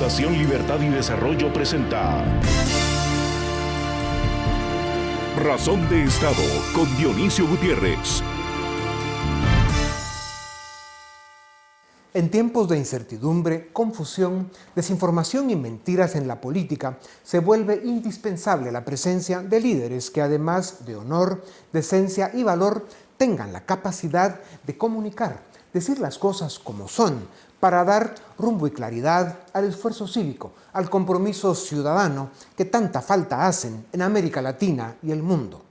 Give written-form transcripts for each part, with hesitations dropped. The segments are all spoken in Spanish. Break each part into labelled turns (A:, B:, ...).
A: Fundación Libertad y Desarrollo presenta Razón de Estado con Dionisio Gutiérrez.
B: En tiempos de incertidumbre, confusión, desinformación y mentiras en la política, se vuelve indispensable la presencia de líderes que, además de honor, decencia y valor, tengan la capacidad de comunicar, decir las cosas como son, para dar rumbo y claridad al esfuerzo cívico, al compromiso ciudadano que tanta falta hacen en América Latina y el mundo.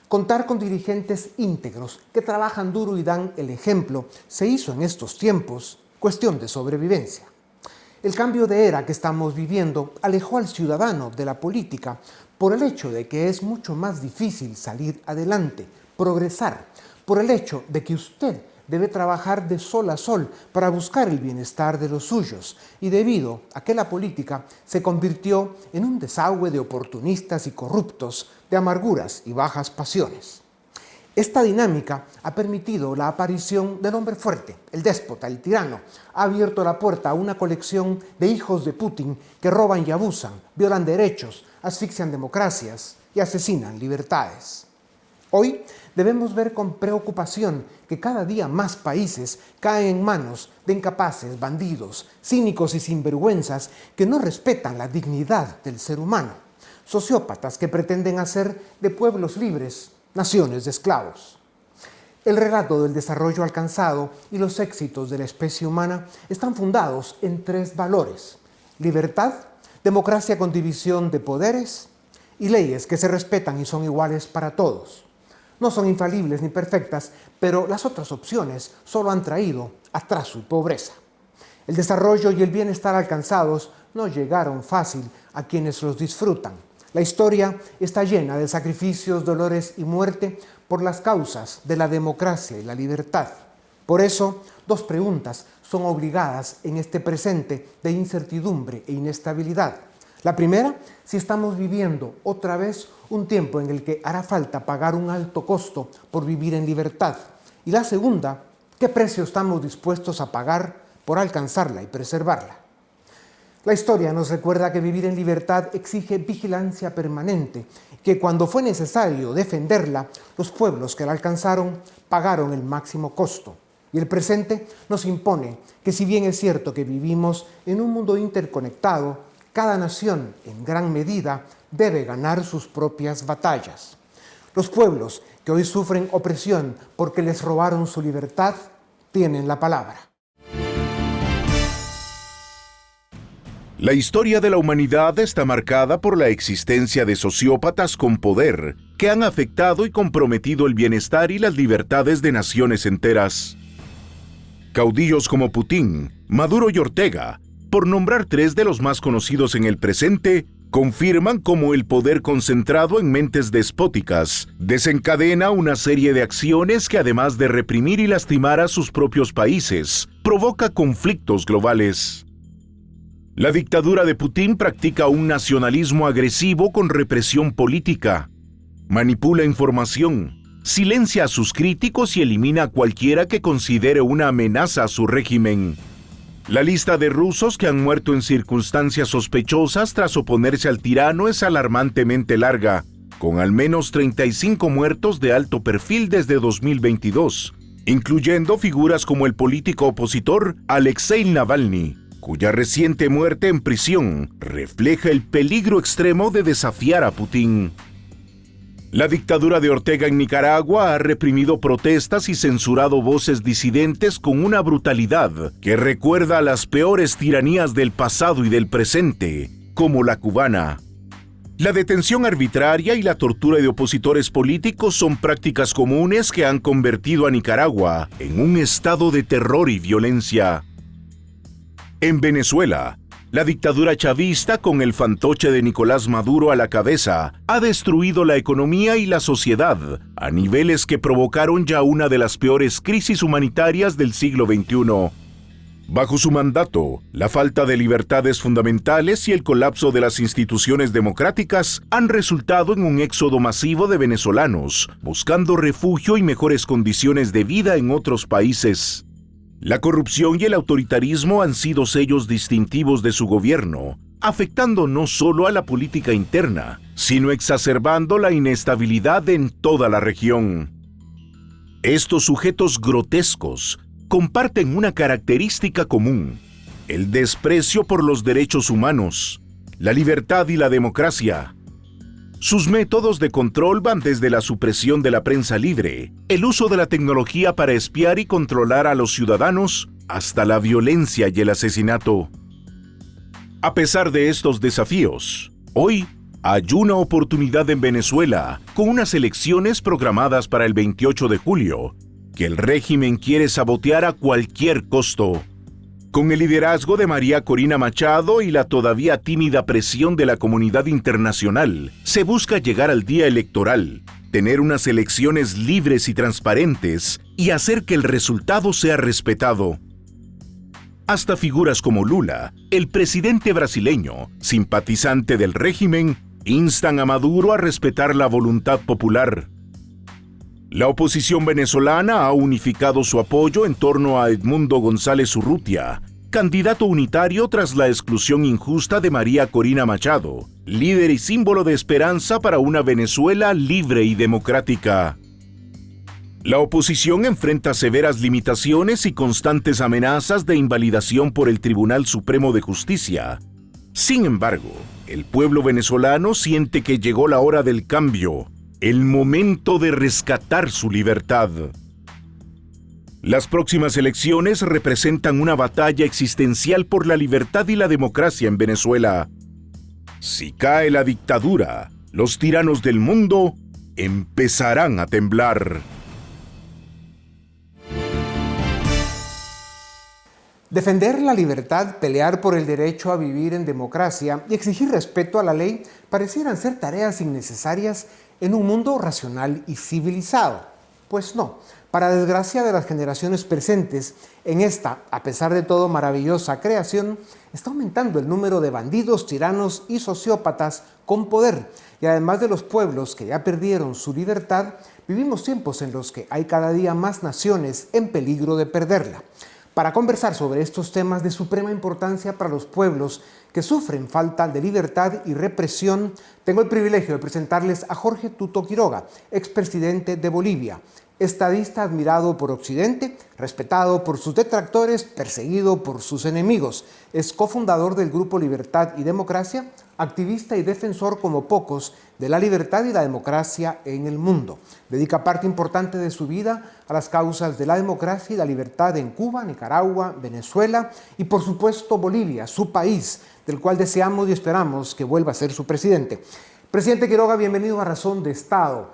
B: Contar con dirigentes íntegros que trabajan duro y dan el ejemplo se hizo en estos tiempos cuestión de sobrevivencia. El cambio de era que estamos viviendo alejó al ciudadano de la política por el hecho de que es mucho más difícil salir adelante, progresar, por el hecho de que usted debe trabajar de sol a sol para buscar el bienestar de los suyos y debido a que la política se convirtió en un desagüe de oportunistas y corruptos, de amarguras y bajas pasiones. Esta dinámica ha permitido la aparición del hombre fuerte, el déspota, el tirano. Ha abierto la puerta a una colección de hijos de Putin que roban y abusan, violan derechos, asfixian democracias y asesinan libertades. Hoy debemos ver con preocupación que cada día más países caen en manos de incapaces, bandidos, cínicos y sinvergüenzas que no respetan la dignidad del ser humano. Sociópatas que pretenden hacer de pueblos libres naciones de esclavos. El relato del desarrollo alcanzado y los éxitos de la especie humana están fundados en tres valores: libertad, democracia con división de poderes y leyes que se respetan y son iguales para todos. No son infalibles ni perfectas, pero las otras opciones solo han traído atraso y pobreza. El desarrollo y el bienestar alcanzados no llegaron fácil a quienes los disfrutan. La historia está llena de sacrificios, dolores y muerte por las causas de la democracia y la libertad. Por eso, dos preguntas son obligadas en este presente de incertidumbre e inestabilidad. La primera, si estamos viviendo otra vez un tiempo en el que hará falta pagar un alto costo por vivir en libertad. Y la segunda, ¿qué precio estamos dispuestos a pagar por alcanzarla y preservarla? La historia nos recuerda que vivir en libertad exige vigilancia permanente, que cuando fue necesario defenderla, los pueblos que la alcanzaron pagaron el máximo costo. Y el presente nos impone que, si bien es cierto que vivimos en un mundo interconectado, cada nación, en gran medida, debe ganar sus propias batallas. Los pueblos que hoy sufren opresión porque les robaron su libertad, tienen la palabra.
A: La historia de la humanidad está marcada por la existencia de sociópatas con poder que han afectado y comprometido el bienestar y las libertades de naciones enteras. Caudillos como Putin, Maduro y Ortega, por nombrar tres de los más conocidos en el presente, confirman cómo el poder concentrado en mentes despóticas desencadena una serie de acciones que, además de reprimir y lastimar a sus propios países, provoca conflictos globales. La dictadura de Putin practica un nacionalismo agresivo con represión política, manipula información, silencia a sus críticos y elimina a cualquiera que considere una amenaza a su régimen. La lista de rusos que han muerto en circunstancias sospechosas tras oponerse al tirano es alarmantemente larga, con al menos 35 muertos de alto perfil desde 2022, incluyendo figuras como el político opositor Alexei Navalny, cuya reciente muerte en prisión refleja el peligro extremo de desafiar a Putin. La dictadura de Ortega en Nicaragua ha reprimido protestas y censurado voces disidentes con una brutalidad que recuerda a las peores tiranías del pasado y del presente, como la cubana. La detención arbitraria y la tortura de opositores políticos son prácticas comunes que han convertido a Nicaragua en un estado de terror y violencia. En Venezuela, la dictadura chavista, con el fantoche de Nicolás Maduro a la cabeza, ha destruido la economía y la sociedad a niveles que provocaron ya una de las peores crisis humanitarias del siglo XXI. Bajo su mandato, la falta de libertades fundamentales y el colapso de las instituciones democráticas han resultado en un éxodo masivo de venezolanos, buscando refugio y mejores condiciones de vida en otros países. La corrupción y el autoritarismo han sido sellos distintivos de su gobierno, afectando no solo a la política interna, sino exacerbando la inestabilidad en toda la región. Estos sujetos grotescos comparten una característica común: el desprecio por los derechos humanos, la libertad y la democracia. Sus métodos de control van desde la supresión de la prensa libre, el uso de la tecnología para espiar y controlar a los ciudadanos, hasta la violencia y el asesinato. A pesar de estos desafíos, hoy hay una oportunidad en Venezuela, con unas elecciones programadas para el 28 de julio, que el régimen quiere sabotear a cualquier costo. Con el liderazgo de María Corina Machado y la todavía tímida presión de la comunidad internacional, se busca llegar al día electoral, tener unas elecciones libres y transparentes y hacer que el resultado sea respetado. Hasta figuras como Lula, el presidente brasileño, simpatizante del régimen, instan a Maduro a respetar la voluntad popular. La oposición venezolana ha unificado su apoyo en torno a Edmundo González Urrutia, candidato unitario tras la exclusión injusta de María Corina Machado, líder y símbolo de esperanza para una Venezuela libre y democrática. La oposición enfrenta severas limitaciones y constantes amenazas de invalidación por el Tribunal Supremo de Justicia. Sin embargo, el pueblo venezolano siente que llegó la hora del cambio, el momento de rescatar su libertad. Las próximas elecciones representan una batalla existencial por la libertad y la democracia en Venezuela. Si cae la dictadura, los tiranos del mundo empezarán a temblar.
B: Defender la libertad, pelear por el derecho a vivir en democracia y exigir respeto a la ley parecieran ser tareas innecesarias en un mundo racional y civilizado. Pues no, para desgracia de las generaciones presentes, en esta, a pesar de todo, maravillosa creación, está aumentando el número de bandidos, tiranos y sociópatas con poder. Y además de los pueblos que ya perdieron su libertad, vivimos tiempos en los que hay cada día más naciones en peligro de perderla. Para conversar sobre estos temas de suprema importancia para los pueblos que sufren falta de libertad y represión, tengo el privilegio de presentarles a Jorge Tuto Quiroga, expresidente de Bolivia, estadista admirado por Occidente, respetado por sus detractores, perseguido por sus enemigos. Es cofundador del Grupo Libertad y Democracia, activista y defensor como pocos de la libertad y la democracia en el mundo. Dedica parte importante de su vida a las causas de la democracia y la libertad en Cuba, Nicaragua, Venezuela y por supuesto Bolivia, su país, del cual deseamos y esperamos que vuelva a ser su presidente. Presidente Quiroga, bienvenido a Razón de Estado.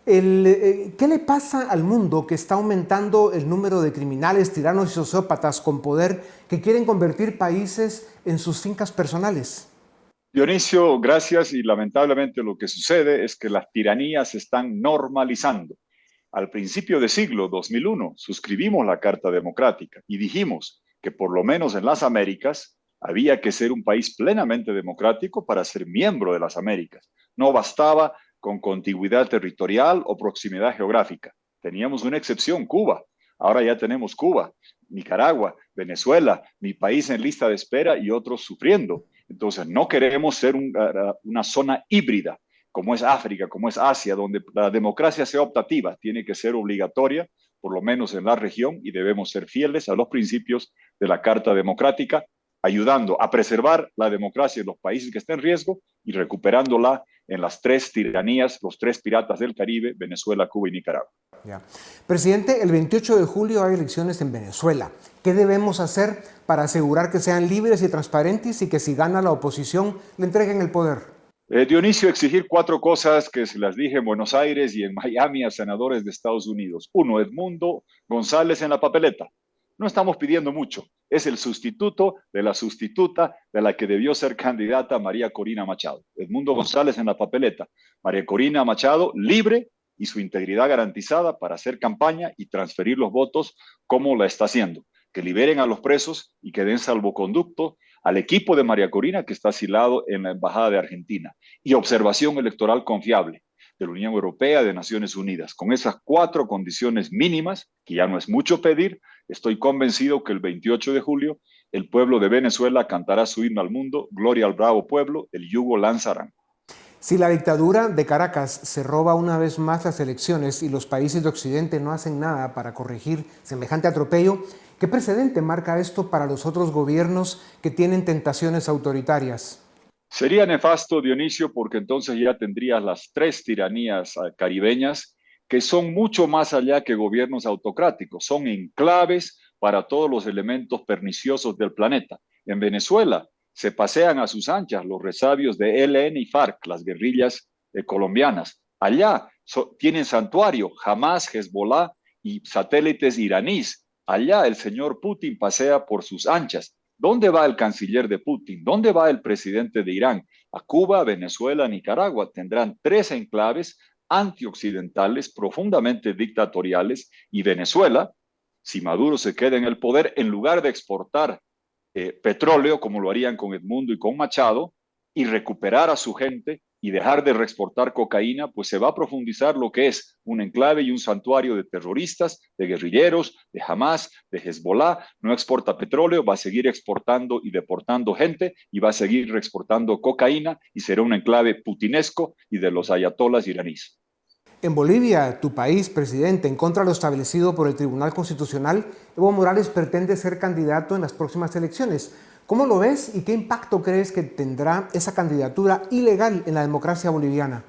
B: ¿Qué le pasa al mundo que está aumentando el número de criminales, tiranos y sociópatas con poder que quieren convertir países en sus fincas personales?
C: Dionisio, gracias, y lamentablemente lo que sucede es que las tiranías se están normalizando. Al principio del siglo 2001 suscribimos la Carta Democrática y dijimos que por lo menos en las Américas había que ser un país plenamente democrático para ser miembro de las Américas. No bastaba con contigüidad territorial o proximidad geográfica. Teníamos una excepción, Cuba. Ahora ya tenemos Cuba, Nicaragua, Venezuela, mi país en lista de espera y otros sufriendo. Entonces, no queremos ser una zona híbrida, como es África, como es Asia, donde la democracia sea optativa, tiene que ser obligatoria, por lo menos en la región, y debemos ser fieles a los principios de la Carta Democrática, ayudando a preservar la democracia en los países que están en riesgo y recuperándola en las tres tiranías, los tres piratas del Caribe, Venezuela, Cuba y Nicaragua.
B: Ya. Presidente, el 28 de julio hay elecciones en Venezuela. ¿Qué debemos hacer para asegurar que sean libres y transparentes y que si gana la oposición le entreguen el poder?
C: Dionisio, exigir 4 cosas que se las dije en Buenos Aires y en Miami a senadores de Estados Unidos. 1, Edmundo González en la papeleta. No estamos pidiendo mucho. Es el sustituto de la sustituta de la que debió ser candidata María Corina Machado. Edmundo González en la papeleta. María Corina Machado libre y su integridad garantizada para hacer campaña y transferir los votos como la está haciendo. Que liberen a los presos y que den salvoconducto al equipo de María Corina que está asilado en la Embajada de Argentina. Y observación electoral confiable. de la Unión Europea, de Naciones Unidas. Con esas 4 condiciones mínimas, que ya no es mucho pedir, estoy convencido que el 28 de julio el pueblo de Venezuela cantará su himno al mundo: Gloria al bravo pueblo, el yugo lanzarán.
B: Si la dictadura de Caracas se roba una vez más las elecciones y los países de Occidente no hacen nada para corregir semejante atropello, ¿qué precedente marca esto para los otros gobiernos que tienen tentaciones autoritarias?
C: Sería nefasto, Dionisio, porque entonces ya tendrías las 3 tiranías caribeñas que son mucho más allá que gobiernos autocráticos, son enclaves para todos los elementos perniciosos del planeta. En Venezuela se pasean a sus anchas los resabios de ELN y FARC, las guerrillas colombianas. Allá tienen santuario Hamas, Hezbollah y satélites iraníes. Allá el señor Putin pasea por sus anchas. ¿Dónde va el canciller de Putin? ¿Dónde va el presidente de Irán? A Cuba, Venezuela, Nicaragua. Tendrán 3 enclaves antioccidentales, profundamente dictatoriales, y Venezuela, si Maduro se queda en el poder, en lugar de exportar petróleo, como lo harían con Edmundo y con Machado, y recuperar a su gente y dejar de reexportar cocaína, pues se va a profundizar lo que es un enclave y un santuario de terroristas, de guerrilleros, de Hamas, de Hezbollah. No exporta petróleo, va a seguir exportando y deportando gente, y va a seguir reexportando cocaína, y será un enclave putinesco y de los ayatolas iraníes.
B: En Bolivia, tu país, presidente, en contra de lo establecido por el Tribunal Constitucional, Evo Morales pretende ser candidato en las próximas elecciones. ¿Cómo lo ves y qué impacto crees que tendrá esa candidatura ilegal en la democracia boliviana?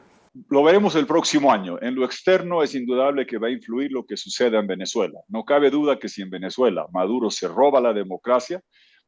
C: Lo veremos el próximo año. En lo externo es indudable que va a influir lo que suceda en Venezuela. No cabe duda que si en Venezuela Maduro se roba la democracia,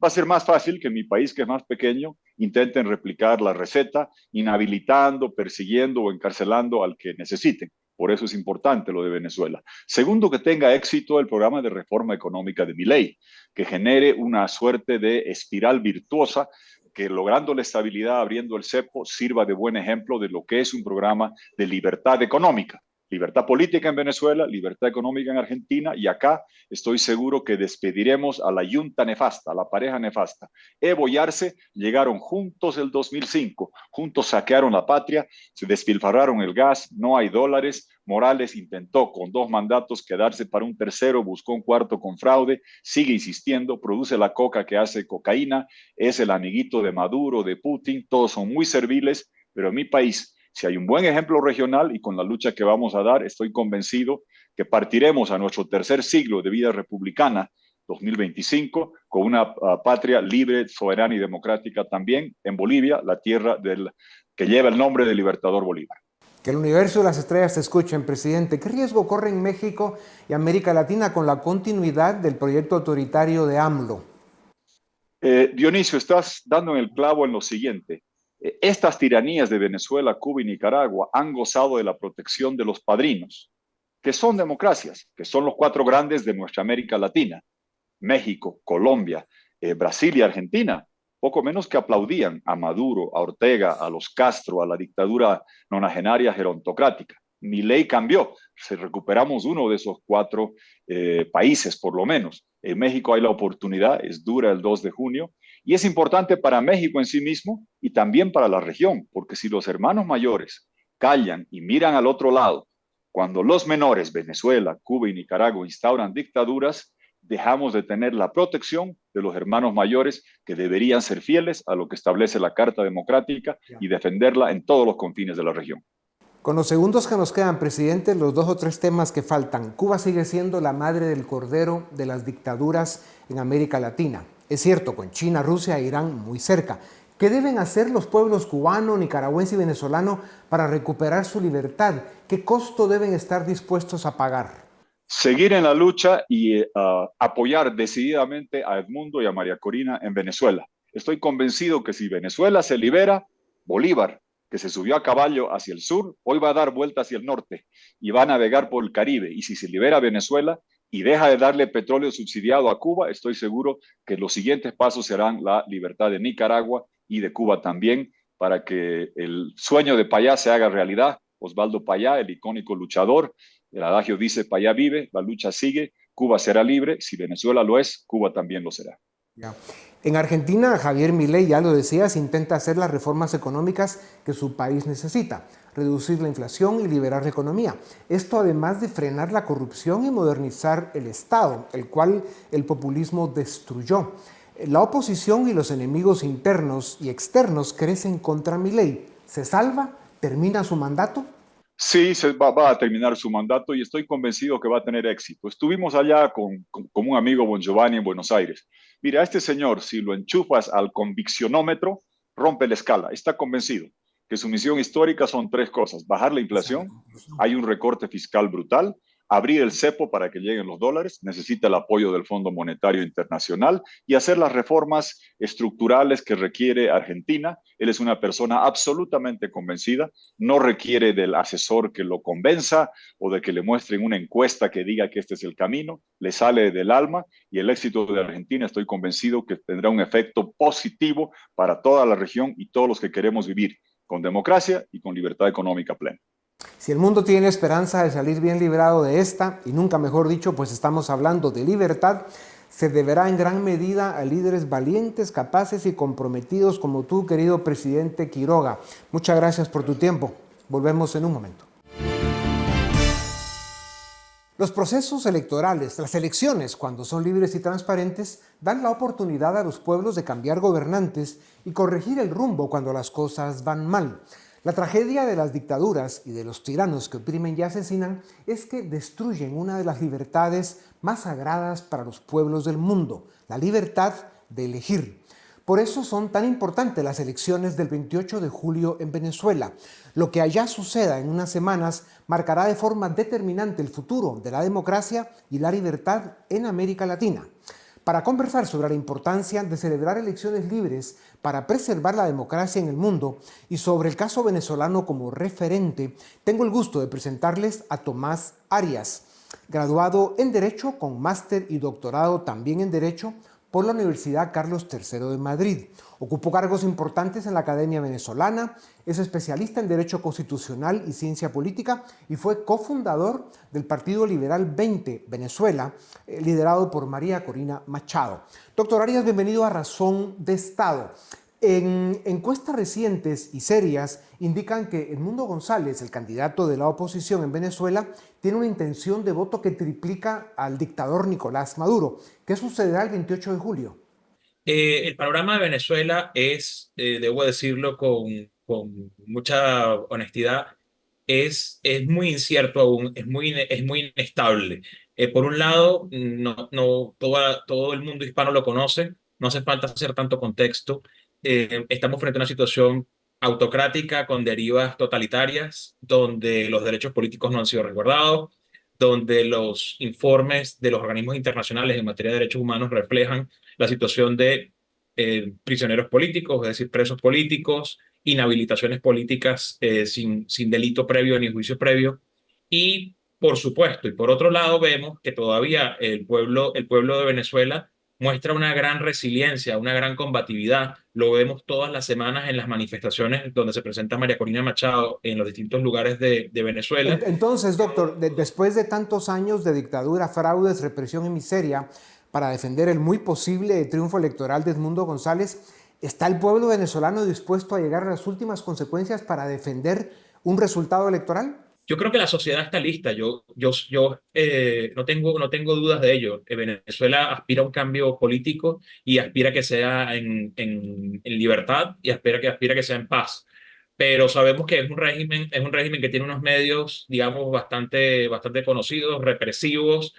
C: va a ser más fácil que en mi país, que es más pequeño, intenten replicar la receta, inhabilitando, persiguiendo o encarcelando al que necesiten. Por eso es importante lo de Venezuela. Segundo, que tenga éxito el programa de reforma económica de Milei, que genere una suerte de espiral virtuosa que, logrando la estabilidad, abriendo el cepo, sirva de buen ejemplo de lo que es un programa de libertad económica. Libertad política en Venezuela, libertad económica en Argentina, y acá estoy seguro que despediremos a la yunta nefasta, a la pareja nefasta. Evo y Arce llegaron juntos el 2005, juntos saquearon la patria, se despilfarraron el gas, no hay dólares. Morales intentó con 2 mandatos quedarse para un tercero, buscó un cuarto con fraude, sigue insistiendo, produce la coca que hace cocaína, es el amiguito de Maduro, de Putin, todos son muy serviles, pero en mi país, si hay un buen ejemplo regional y con la lucha que vamos a dar, estoy convencido que partiremos a nuestro 3er siglo de vida republicana, 2025, con una patria libre, soberana y democrática también en Bolivia, la tierra que lleva el nombre de Libertador Bolívar.
B: Que el universo y las estrellas te escuchen, presidente. ¿Qué riesgo corre en México y América Latina con la continuidad del proyecto autoritario de AMLO?
C: Dionisio, estás dando en el clavo en lo siguiente. Estas tiranías de Venezuela, Cuba y Nicaragua han gozado de la protección de los padrinos, que son democracias, que son los 4 grandes de nuestra América Latina: México, Colombia, Brasil y Argentina. Poco menos que aplaudían a Maduro, a Ortega, a los Castro, a la dictadura nonagenaria gerontocrática. Milei cambió, recuperamos uno de esos 4 países por lo menos. En México hay la oportunidad, es dura el 2 de junio, y es importante para México en sí mismo y también para la región, porque si los hermanos mayores callan y miran al otro lado, cuando los menores, Venezuela, Cuba y Nicaragua, instauran dictaduras, dejamos de tener la protección de los hermanos mayores, que deberían ser fieles a lo que establece la Carta Democrática y defenderla en todos los confines de la región.
B: Con los segundos que nos quedan, presidente, los 2 o 3 temas que faltan. Cuba sigue siendo la madre del cordero de las dictaduras en América Latina. Es cierto, con China, Rusia e Irán muy cerca. ¿Qué deben hacer los pueblos cubano, nicaragüense y venezolano para recuperar su libertad? ¿Qué costo deben estar dispuestos a pagar?
C: Seguir en la lucha y apoyar decididamente a Edmundo y a María Corina en Venezuela. Estoy convencido que si Venezuela se libera, Bolívar, que se subió a caballo hacia el sur, hoy va a dar vuelta hacia el norte y va a navegar por el Caribe. Y si se libera Venezuela y deja de darle petróleo subsidiado a Cuba, estoy seguro que los siguientes pasos serán la libertad de Nicaragua y de Cuba también, para que el sueño de Payá se haga realidad. Osvaldo Payá, el icónico luchador, el adagio dice: Payá vive, la lucha sigue, Cuba será libre. Si Venezuela lo es, Cuba también lo será.
B: Ya. En Argentina, Javier Milei, ya lo decías, intenta hacer las reformas económicas que su país necesita, reducir la inflación y liberar la economía. Esto además de frenar la corrupción y modernizar el Estado, el cual el populismo destruyó. La oposición y los enemigos internos y externos crecen contra Milei. ¿Se salva? ¿Termina su mandato?
C: Sí, va a terminar su mandato y estoy convencido que va a tener éxito. Estuvimos allá con un amigo, Bon Giovanni, en Buenos Aires. Mira, a este señor, si lo enchufas al conviccionómetro, rompe la escala. Está convencido que su misión histórica son tres cosas: bajar la inflación, hay un recorte fiscal brutal, abrir el cepo para que lleguen los dólares, necesita el apoyo del Fondo Monetario Internacional y hacer las reformas estructurales que requiere Argentina. Él es una persona absolutamente convencida, no requiere del asesor que lo convenza o de que le muestren una encuesta que diga que este es el camino, le sale del alma y el éxito de Argentina estoy convencido que tendrá un efecto positivo para toda la región y todos los que queremos vivir con democracia y con libertad económica plena.
B: Si el mundo tiene esperanza de salir bien librado de esta, y nunca mejor dicho, pues estamos hablando de libertad, se deberá en gran medida a líderes valientes, capaces y comprometidos como tú, querido presidente Quiroga. Muchas gracias por tu tiempo. Volvemos en un momento. Los procesos electorales, las elecciones, cuando son libres y transparentes, dan la oportunidad a los pueblos de cambiar gobernantes y corregir el rumbo cuando las cosas van mal. La tragedia de las dictaduras y de los tiranos que oprimen y asesinan es que destruyen una de las libertades más sagradas para los pueblos del mundo, la libertad de elegir. Por eso son tan importantes las elecciones del 28 de julio en Venezuela. Lo que allá suceda en unas semanas marcará de forma determinante el futuro de la democracia y la libertad en América Latina. Para conversar sobre la importancia de celebrar elecciones libres para preservar la democracia en el mundo y sobre el caso venezolano como referente, tengo el gusto de presentarles a Tomás Arias, graduado en Derecho con máster y doctorado también en Derecho por la Universidad Carlos III de Madrid. Ocupó cargos importantes en la Academia Venezolana, es especialista en Derecho Constitucional y Ciencia Política y fue cofundador del Partido Liberal 20 Venezuela, liderado por María Corina Machado. Doctor Arias, bienvenido a Razón de Estado. En encuestas recientes y serias indican que Edmundo González, el candidato de la oposición en Venezuela, tiene una intención de voto que triplica al dictador Nicolás Maduro. ¿Qué sucederá el 28 de julio?
D: El panorama de Venezuela es, debo decirlo con mucha honestidad, es muy incierto aún, es muy inestable. Por un lado, todo el mundo hispano lo conoce, no hace falta hacer tanto contexto. Estamos frente a una situación autocrática con derivas totalitarias, donde los derechos políticos no han sido resguardados, donde los informes de los organismos internacionales en materia de derechos humanos reflejan la situación de prisioneros políticos, es decir, presos políticos, inhabilitaciones políticas sin delito previo ni juicio previo. Y por supuesto, y por otro lado, vemos que todavía el pueblo de Venezuela muestra una gran resiliencia, una gran combatividad. Lo vemos todas las semanas en las manifestaciones donde se presenta María Corina Machado en los distintos lugares de Venezuela.
B: Entonces, doctor, después de tantos años de dictadura, fraudes, represión y miseria, para defender el muy posible triunfo electoral de Edmundo González, ¿está el pueblo venezolano dispuesto a llegar a las últimas consecuencias para defender un resultado electoral?
D: Yo creo que la sociedad está lista. No tengo dudas de ello. Venezuela aspira a un cambio político y aspira a que sea en libertad y aspira a que sea en paz. Pero sabemos que es un régimen que tiene unos medios, digamos, bastante conocidos, represivos,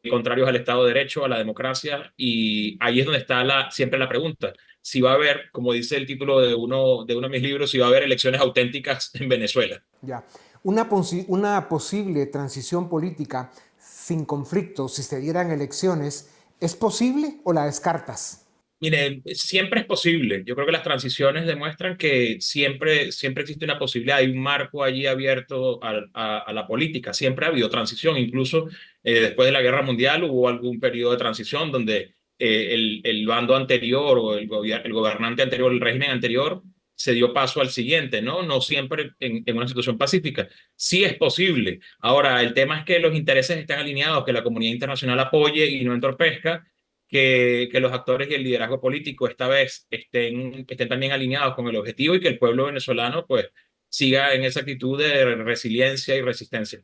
D: contrarios al Estado de Derecho, a la democracia, y ahí es donde está siempre la pregunta. Si va a haber, como dice el título de uno de mis libros, si va a haber elecciones auténticas en Venezuela.
B: Ya. Una posible transición política sin conflicto, si se dieran elecciones, ¿es posible o la descartas?
D: Mire, siempre es posible. Yo creo que las transiciones demuestran que siempre existe una posibilidad. Hay un marco allí abierto a la política. Siempre ha habido transición. Incluso después de la Guerra Mundial hubo algún periodo de transición donde el bando anterior o el gobernante anterior, el régimen anterior, se dio paso al siguiente, ¿no? No siempre en una situación pacífica. Sí es posible. Ahora, el tema es que los intereses están alineados, que la comunidad internacional apoye y no entorpezca, que los actores y el liderazgo político esta vez estén también alineados con el objetivo y que el pueblo venezolano pues siga en esa actitud de resiliencia y resistencia.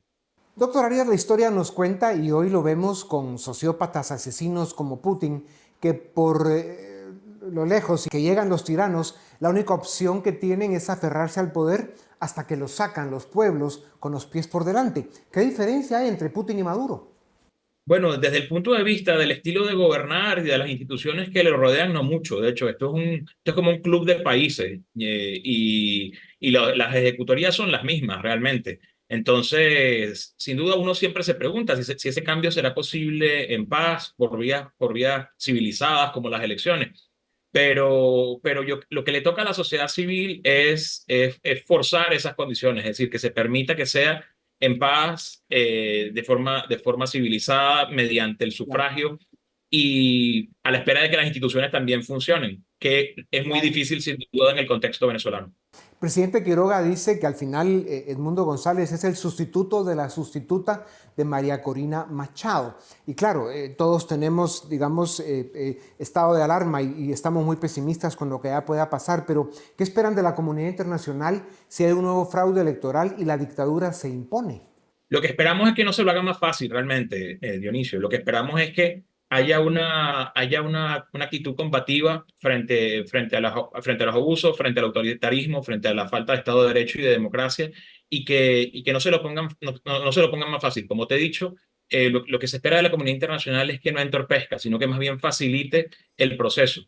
B: Doctor Arias, la historia nos cuenta, y hoy lo vemos con sociópatas asesinos como Putin, que por lo lejos que llegan los tiranos, la única opción que tienen es aferrarse al poder hasta que los sacan los pueblos con los pies por delante. ¿Qué diferencia hay entre Putin y Maduro?
D: Bueno, desde el punto de vista del estilo de gobernar y de las instituciones que le rodean, no mucho. De hecho, esto es como un club de países las ejecutorías son las mismas realmente. Entonces, sin duda uno siempre se pregunta si ese cambio será posible en paz, por vías civilizadas como las elecciones. Pero lo que le toca a la sociedad civil es forzar esas condiciones, es decir, que se permita que sea en paz, de forma civilizada, mediante el sufragio y a la espera de que las instituciones también funcionen, que es muy difícil sin duda en el contexto venezolano.
B: El presidente Quiroga dice que al final Edmundo González es el sustituto de la sustituta de María Corina Machado. Y claro, todos tenemos, digamos, estado de alarma y estamos muy pesimistas con lo que ya pueda pasar, pero ¿qué esperan de la comunidad internacional si hay un nuevo fraude electoral y la dictadura se impone?
D: Lo que esperamos es que no se lo haga más fácil realmente, Dionisio. Lo que esperamos es que haya una actitud combativa frente a los abusos, frente al autoritarismo, frente a la falta de Estado de Derecho y de democracia, y que no se lo pongan, no se lo pongan más fácil. Como te he dicho, lo que se espera de la comunidad internacional es que no entorpezca, sino que más bien facilite el proceso.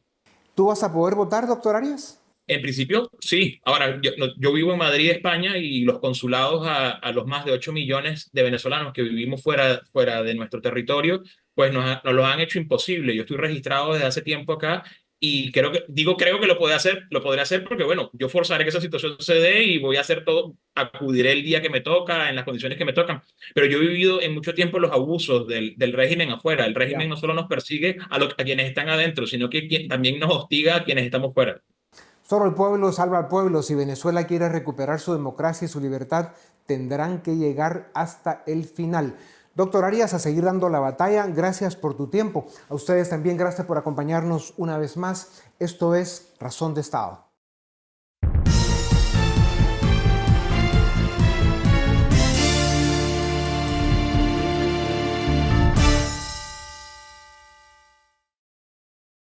B: ¿Tú vas a poder votar, doctor Arias?
D: En principio, sí. Ahora, yo vivo en Madrid, España, y los consulados a los más de 8 millones de venezolanos que vivimos fuera de nuestro territorio, pues nos lo han hecho imposible. Yo estoy registrado desde hace tiempo acá y creo que lo podré hacer porque, bueno, yo forzaré que esa situación se dé y voy a hacer todo, acudiré el día que me toca, en las condiciones que me tocan. Pero yo he vivido en mucho tiempo los abusos del régimen afuera. El régimen no solo nos persigue a quienes están adentro, sino que también nos hostiga a quienes estamos fuera.
B: Solo el pueblo salva al pueblo. Si Venezuela quiere recuperar su democracia y su libertad, tendrán que llegar hasta el final. Doctor Arias, a seguir dando la batalla. Gracias por tu tiempo. A ustedes también gracias por acompañarnos una vez más. Esto es Razón de Estado.